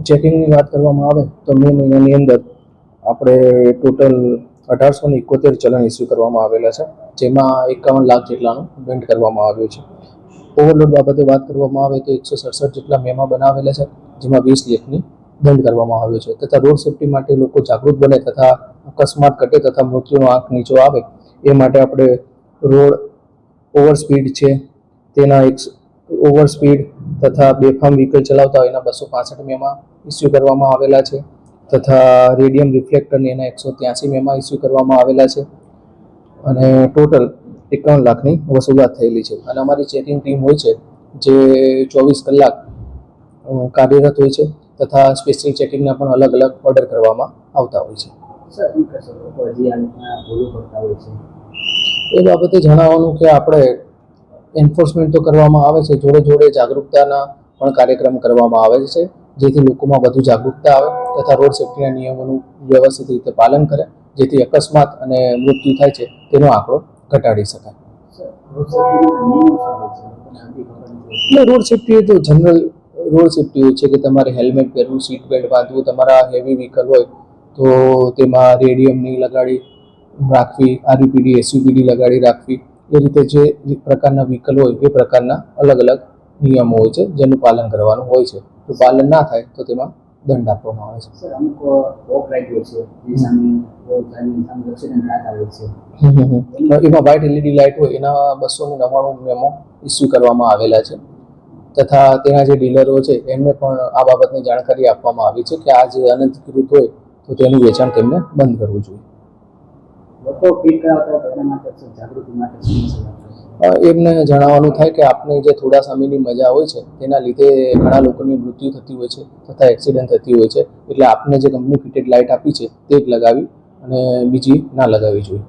ચેકિંગની વાત કરવામાં આવે તો મે મહિનાની અંદર આપણે ટોટલ 1871 ચલણ ઇસ્યુ કરવામાં આવેલા છે, જેમાં 51 લાખ જેટલાનું દંડ કરવામાં આવ્યો છે. ઓવરલોડ બાબતે વાત કરવામાં આવે તો 167 જેટલા મેમા બનાવેલા છે, જેમાં 20 લાખની દંડ કરવામાં આવ્યો છે. તથા રોડ સેફટી માટે લોકો જાગૃત બને તથા અકસ્માત ઘટે તથા મૃત્યુનો આંક નીચો આવે એ માટે આપણે રોડ ઓવર સ્પીડ છે તેના ઓવર સ્પીડ તથા બેફામ વ્હીકલ ચલાવતા હોય એના 265 મેમા ઇસ્યુ કરવામાં આવેલા છે. તથા રેડિયમ રિફ્લેક્ટરની એના 183 મેમા ઇસ્યુ કરવામાં આવેલા છે અને ટોટલ 51 લાખની વસૂલાત થયેલી છે. અને અમારી ચેકિંગ ટીમ હોય છે જે 24 કલાક કાર્યરત હોય છે તથા સ્પેશિયલ ચેકિંગના પણ અલગ અલગ ઓર્ડર કરવામાં આવતા હોય છે. એ બાબતે જણાવવાનું કે આપણે એન્ફોર્સમેન્ટ તો કરવામાં આવે છે, જોડે જોડે જાગૃતતાના પણ કાર્યક્રમ કરવામાં આવે છે, જેથી લોકોમાં વધુ જાગૃતતા આવે તથા રોડ સેફ્ટીના નિયમોનું વ્યવસ્થિત રીતે પાલન કરે, જેથી અકસ્માત અને મૃત્યુ થાય છે તેનો આંકડો ઘટાડી શકાય. રોડ સેફ્ટી તો જનરલ રોડ સેફ્ટી હોય છે કે તમારે હેલ્મેટ પહેરવું, સીટ બેલ્ટ બાંધવું, તમારા હેવી વ્હીકલ હોય તો તેમાં રેડિયમ નહીં લગાડી રાખવી, આરયુપીડી એસયુપીડી લગાડી રાખવી, એ રીતે જે પ્રકારના વ્હીકલ હોય એ પ્રકારના અલગ અલગ નિયમો હોય છે જેનું પાલન કરવાનું હોય છે. જો પાલન ના થાય તો તેમાં દંડ આપવામાં આવે છે. એમાં વ્હાઇટ એલઈડી લાઇટ હોય એના 299 મેમો ઇસ્યુ કરવામાં આવેલા છે તથા તેના જે ડીલરો છે એમને પણ આ બાબતની જાણકારી આપવામાં આવી છે કે આ જે અનધિકૃત હોય તો તેનું વેચાણ તેમને બંધ કરવું જોઈએ. એમને જણાવવાનું થાય કે આપને જે થોડા સમયની મજા હોય છે તેના લીધે ઘણા લોકોની મૃત્યુ થતી હોય છે તથા એક્સિડન્ટ થતી હોય છે, એટલે આપને જે કંપની ફિટેડ લાઇટ આપી છે તે જ લગાવી અને બીજી ના લગાવવી જોઈએ.